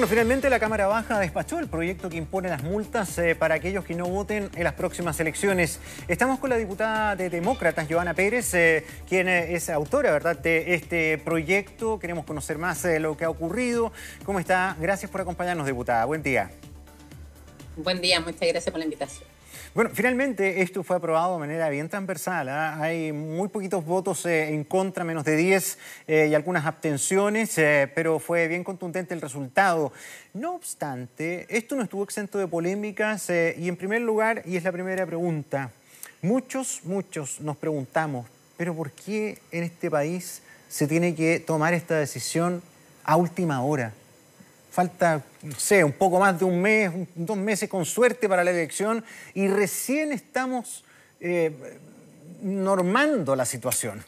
Bueno, finalmente la Cámara Baja despachó el proyecto que impone las multas para aquellos que no voten en las próximas elecciones. Estamos con la diputada de Demócratas, Joana Pérez, quien es autora, ¿verdad?, de este proyecto. Queremos conocer más lo que ha ocurrido. ¿Cómo está? Gracias por acompañarnos, diputada. Buen día. Buen día, muchas gracias por la invitación. Bueno, finalmente esto fue aprobado de manera bien transversal, ¿eh? Hay muy poquitos votos en contra, menos de 10 y algunas abstenciones, pero fue bien contundente el resultado. No obstante, esto no estuvo exento de polémicas y en primer lugar, y es la primera pregunta, muchos nos preguntamos, ¿pero por qué en este país se tiene que tomar esta decisión a última hora? Falta, no sé, un poco más de un mes, 2 meses con suerte para la elección y recién estamos normando la situación.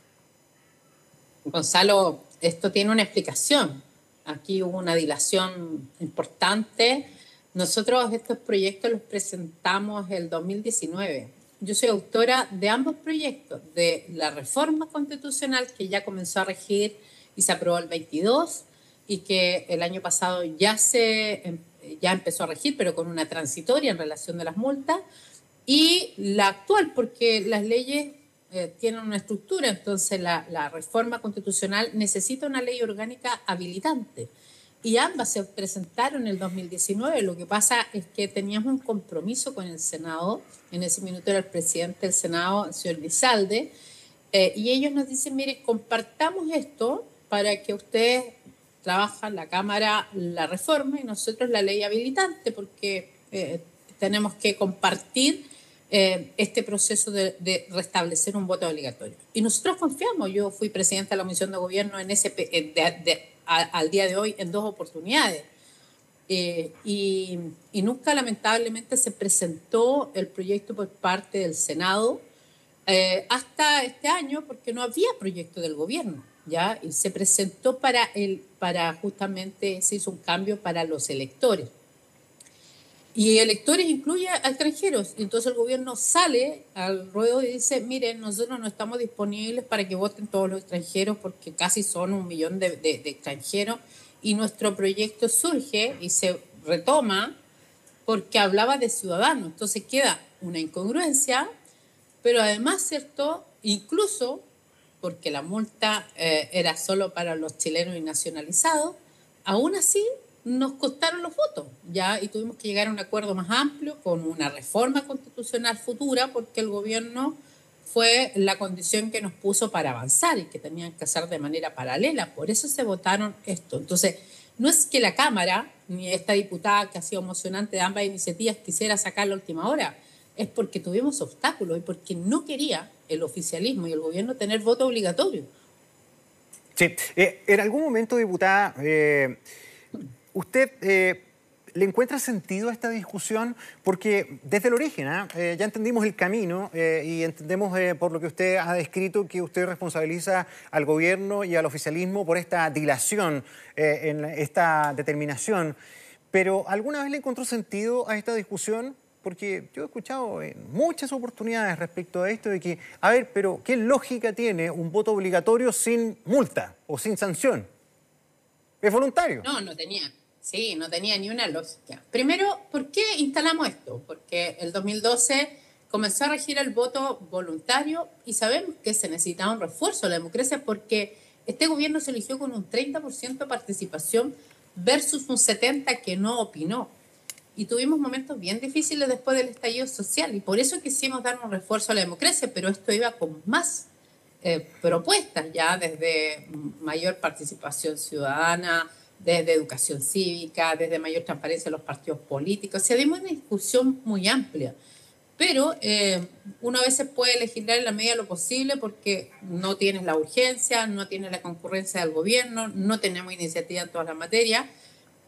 Gonzalo, esto tiene una explicación. Aquí hubo una dilación importante. Nosotros estos proyectos los presentamos el 2019. Yo soy autora de ambos proyectos, de la reforma constitucional que ya comenzó a regir y se aprobó el 22, y que el año pasado ya empezó a regir, pero con una transitoria en relación de las multas, y la actual, porque las leyes tienen una estructura, entonces la reforma constitucional necesita una ley orgánica habilitante, y ambas se presentaron en el 2019. Lo que pasa es que teníamos un compromiso con el Senado, en ese minuto era el presidente del Senado, el señor Lizalde, y ellos nos dicen, mire, compartamos esto para que ustedes trabajan la Cámara la reforma y nosotros la ley habilitante, porque tenemos que compartir este proceso de restablecer un voto obligatorio. Y nosotros confiamos. Yo fui presidenta de la Comisión de Gobierno al día de hoy en 2 oportunidades. Y nunca, lamentablemente, se presentó el proyecto por parte del Senado hasta este año, porque no había proyecto del gobierno, ¿ya? Y se presentó para justamente, se hizo un cambio para los electores. Y electores incluye a extranjeros. Entonces el gobierno sale al ruedo y dice, miren, nosotros no estamos disponibles para que voten todos los extranjeros, porque casi son 1 millón de extranjeros, y nuestro proyecto surge y se retoma porque hablaba de ciudadanos. Entonces queda una incongruencia, pero además, ¿cierto?, incluso porque la multa era solo para los chilenos y nacionalizados, aún así nos costaron los votos, ¿ya? Y tuvimos que llegar a un acuerdo más amplio con una reforma constitucional futura, porque el gobierno fue la condición que nos puso para avanzar y que tenían que hacer de manera paralela. Por eso se votaron esto. Entonces, no es que la Cámara, ni esta diputada que ha sido emocionante de ambas iniciativas, quisiera sacar la última hora, es porque tuvimos obstáculos y porque no quería el oficialismo y el gobierno tener voto obligatorio. Sí, en algún momento, diputada, ¿usted le encuentra sentido a esta discusión? Porque desde el origen ya entendimos el camino y entendemos por lo que usted ha descrito que usted responsabiliza al gobierno y al oficialismo por esta dilación en esta determinación. Pero ¿alguna vez le encontró sentido a esta discusión? Porque yo he escuchado en muchas oportunidades respecto a esto de que, a ver, pero ¿qué lógica tiene un voto obligatorio sin multa o sin sanción? ¿Es voluntario? No tenía. Sí, no tenía ni una lógica. Primero, ¿por qué instalamos esto? Porque el 2012 comenzó a regir el voto voluntario y sabemos que se necesitaba un refuerzo a la democracia, porque este gobierno se eligió con un 30% de participación versus un 70% que no opinó. Y tuvimos momentos bien difíciles después del estallido social, y por eso quisimos dar un refuerzo a la democracia, pero esto iba con más propuestas, ya desde mayor participación ciudadana, desde educación cívica, desde mayor transparencia en los partidos políticos. O sea, dimos una discusión muy amplia, pero uno a veces puede legislar en la medida de lo posible porque no tienes la urgencia, no tienes la concurrencia del gobierno, no tenemos iniciativa en todas las materias.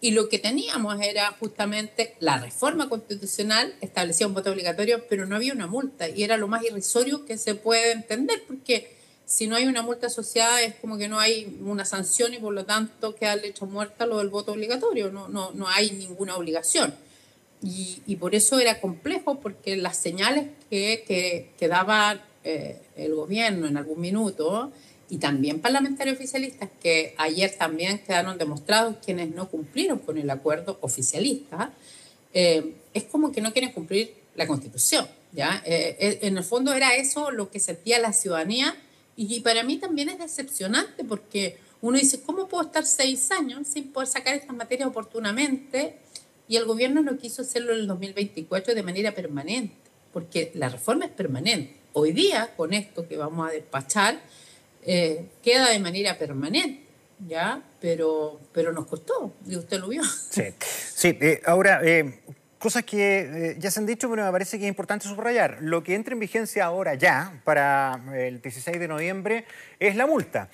Y lo que teníamos era justamente la reforma constitucional, establecía un voto obligatorio, pero no había una multa, y era lo más irrisorio que se puede entender, porque si no hay una multa asociada es como que no hay una sanción y por lo tanto queda lecho muerta lo del voto obligatorio, no hay ninguna obligación. Y por eso era complejo, porque las señales que daba el gobierno en algún minuto y también parlamentarios oficialistas, que ayer también quedaron demostrados quienes no cumplieron con el acuerdo oficialista, es como que no quieren cumplir la Constitución, ¿ya? En el fondo era eso lo que sentía la ciudadanía, y para mí también es decepcionante porque uno dice, ¿cómo puedo estar 6 años sin poder sacar estas materias oportunamente? Y el gobierno no quiso hacerlo en el 2024 de manera permanente, porque la reforma es permanente. Hoy día, con esto que vamos a despachar, queda de manera permanente, ¿ya? Pero nos costó, y usted lo vio. Sí, sí. Ahora, cosas que ya se han dicho, pero me parece que es importante subrayar. Lo que entra en vigencia ahora ya, para el 16 de noviembre, es la multa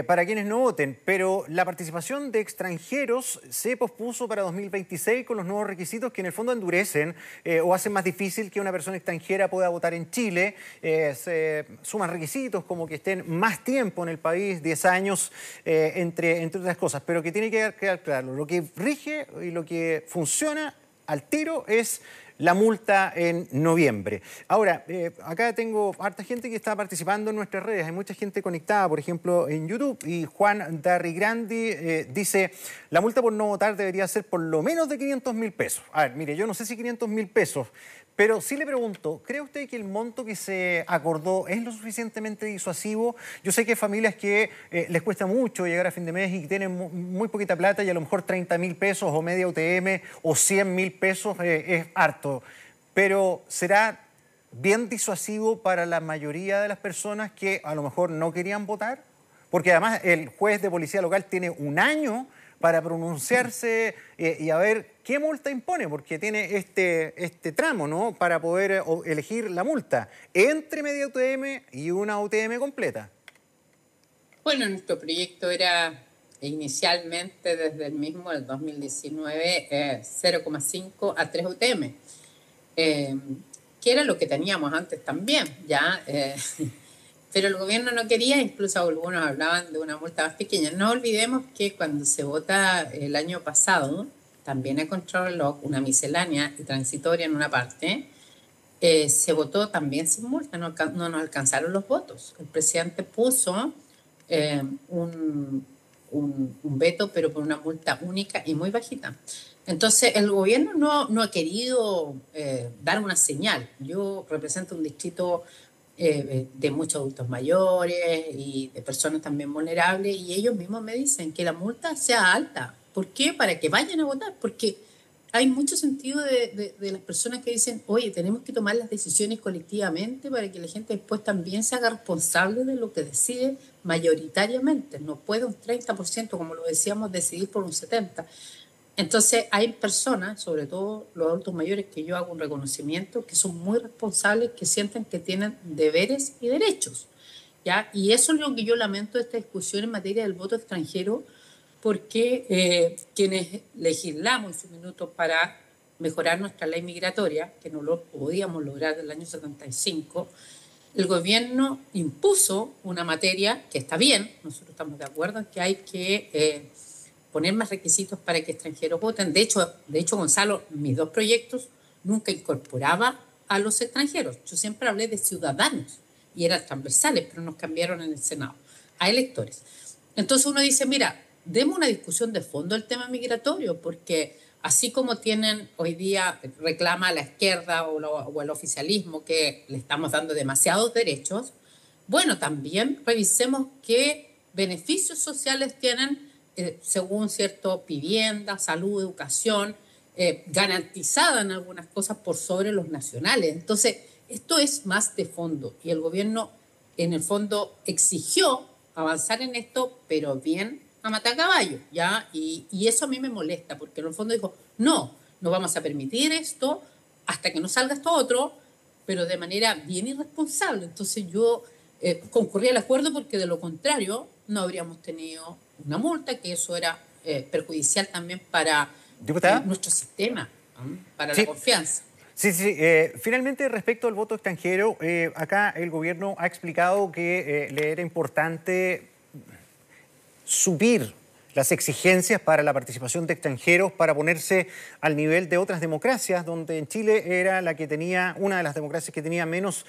para quienes no voten. Pero la participación de extranjeros se pospuso para 2026 con los nuevos requisitos que en el fondo endurecen o hacen más difícil que una persona extranjera pueda votar en Chile. Se suman requisitos como que estén más tiempo en el país, 10 años, entre otras cosas. Pero que tiene que quedar claro, lo que rige y lo que funciona al tiro es la multa en noviembre. Ahora, acá tengo harta gente que está participando en nuestras redes. Hay mucha gente conectada, por ejemplo, en YouTube. Y Juan Darrigrandi dice, la multa por no votar debería ser por lo menos de 500.000 pesos. A ver, mire, yo no sé si 500.000 pesos, pero sí le pregunto, ¿cree usted que el monto que se acordó es lo suficientemente disuasivo? Yo sé que hay familias que les cuesta mucho llegar a fin de mes y que tienen muy poquita plata y a lo mejor 30.000 pesos o media UTM o 100.000 pesos es harto. Pero ¿será bien disuasivo para la mayoría de las personas que a lo mejor no querían votar? Porque además el juez de policía local tiene un año para pronunciarse y a ver qué multa impone, porque tiene este tramo, ¿no?, para poder elegir la multa entre media UTM y una UTM completa. Bueno, nuestro proyecto era inicialmente desde el mismo del 2019 0,5 a 3 UTM, que era lo que teníamos antes también, ¿ya? Pero el gobierno no quería, incluso algunos hablaban de una multa más pequeña. No olvidemos que cuando se vota el año pasado, también a contrarreloj, una miscelánea y transitoria en una parte, se votó también sin multa, no nos alcanzaron los votos. El presidente puso un veto, pero por una multa única y muy bajita. Entonces, el gobierno no ha querido dar una señal. Yo represento un distrito de muchos adultos mayores y de personas también vulnerables, y ellos mismos me dicen que la multa sea alta. ¿Por qué? Para que vayan a votar, porque hay mucho sentido de las personas que dicen, oye, tenemos que tomar las decisiones colectivamente para que la gente después también se haga responsable de lo que decide mayoritariamente. No puede un 30%, como lo decíamos, decidir por un 70%. Entonces hay personas, sobre todo los adultos mayores, que yo hago un reconocimiento, que son muy responsables, que sienten que tienen deberes y derechos, ¿ya? Y eso es lo que yo lamento de esta discusión en materia del voto extranjero, porque quienes legislamos en su minuto para mejorar nuestra ley migratoria, que no lo podíamos lograr desde el año 75, el gobierno impuso una materia que está bien, nosotros estamos de acuerdo en que hay que poner más requisitos para que extranjeros voten. De hecho, Gonzalo, mis 2 proyectos nunca incorporaba a los extranjeros. Yo siempre hablé de ciudadanos y eran transversales, pero nos cambiaron en el Senado a electores. Entonces uno dice, mira, demos una discusión de fondo el tema migratorio, porque así como tienen hoy día, reclama la izquierda o el oficialismo que le estamos dando demasiados derechos, bueno, también revisemos qué beneficios sociales tienen según cierto vivienda, salud, educación, garantizada en algunas cosas por sobre los nacionales. Entonces, esto es más de fondo y el gobierno en el fondo exigió avanzar en esto, pero bien a matacaballo, ¿ya? Y eso a mí me molesta, porque en el fondo dijo, no vamos a permitir esto hasta que no salga esto otro, pero de manera bien irresponsable. Entonces yo concurrí al acuerdo porque de lo contrario no habríamos tenido una multa, que eso era perjudicial también para nuestro sistema, ¿no?, para la confianza. Sí. Finalmente, respecto al voto extranjero, acá el gobierno ha explicado que le era importante subir las exigencias para la participación de extranjeros para ponerse al nivel de otras democracias, donde en Chile era la que tenía, una de las democracias que tenía menos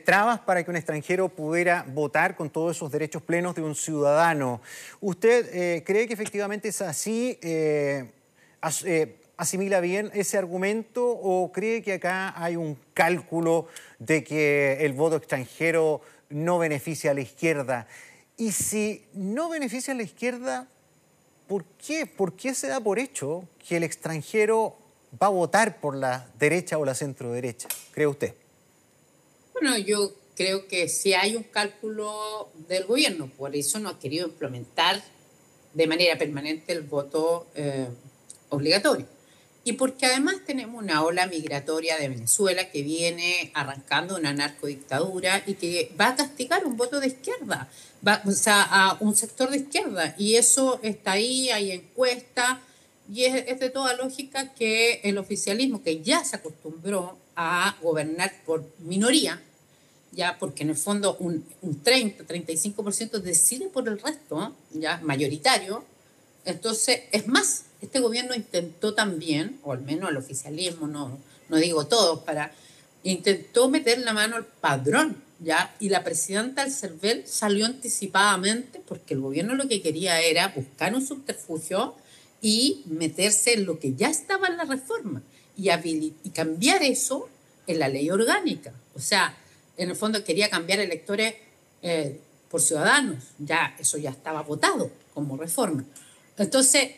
trabas para que un extranjero pudiera votar con todos esos derechos plenos de un ciudadano. ¿Usted cree que efectivamente es así? ¿Asimila bien ese argumento o cree que acá hay un cálculo de que el voto extranjero no beneficia a la izquierda? Y si no beneficia a la izquierda, ¿por qué? ¿Por qué se da por hecho que el extranjero va a votar por la derecha o la centroderecha? ¿Cree usted? Bueno, yo creo que sí hay un cálculo del gobierno, por eso no ha querido implementar de manera permanente el voto obligatorio. Y porque además tenemos una ola migratoria de Venezuela que viene arrancando una narcodictadura y que va a castigar un voto de izquierda, o sea, a un sector de izquierda. Y eso está ahí, hay encuestas, y es de toda lógica que el oficialismo, que ya se acostumbró a gobernar por minoría, ya porque en el fondo un 30-35% decide por el resto, ya mayoritario. Entonces, es más, este gobierno intentó también, o al menos el oficialismo, no digo todos, intentó meter la mano al padrón, ¿ya? Y la presidenta del CERVEL salió anticipadamente porque el gobierno lo que quería era buscar un subterfugio y meterse en lo que ya estaba en la reforma y cambiar eso en la ley orgánica. O sea, en el fondo quería cambiar electores por ciudadanos, ya eso ya estaba votado como reforma. Entonces,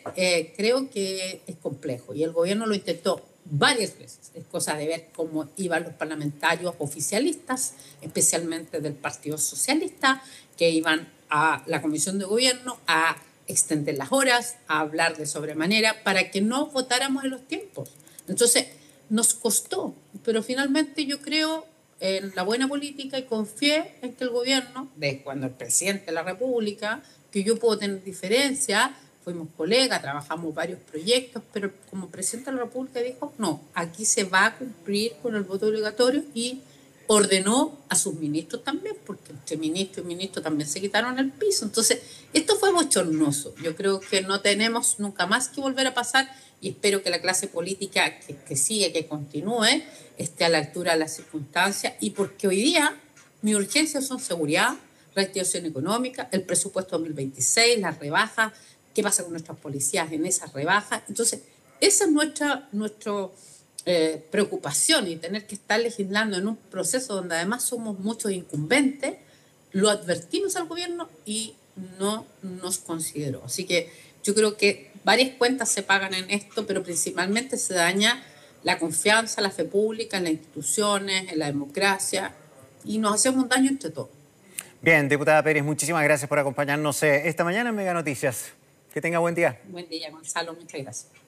creo que es complejo y el gobierno lo intentó varias veces. Es cosa de ver cómo iban los parlamentarios oficialistas, especialmente del Partido Socialista, que iban a la Comisión de Gobierno a extender las horas, a hablar de sobremanera, para que no votáramos en los tiempos. Entonces, nos costó, pero finalmente yo creo en la buena política y confié en que el gobierno, de cuando el presidente de la República, que yo puedo tener diferencias, fuimos colegas, trabajamos varios proyectos, pero como presidente de la República dijo, no, aquí se va a cumplir con el voto obligatorio y ordenó a sus ministros también, porque entre ministro y ministro también se quitaron el piso. Entonces, esto fue bochornoso. Yo creo que no tenemos nunca más que volver a pasar y espero que la clase política que sigue, que continúe, esté a la altura de las circunstancias y porque hoy día mis urgencias son seguridad, reactivación económica, el presupuesto 2026, las rebajas, qué pasa con nuestras policías en esas rebajas. Entonces, esa es nuestra preocupación y tener que estar legislando en un proceso donde además somos muchos incumbentes, lo advertimos al gobierno y no nos consideró. Así que yo creo que varias cuentas se pagan en esto, pero principalmente se daña la confianza, la fe pública en las instituciones, en la democracia y nos hacemos un daño entre todos. Bien, diputada Pérez, muchísimas gracias por acompañarnos esta mañana en Mega Noticias. Que tenga buen día. Buen día, Gonzalo. Muchas gracias.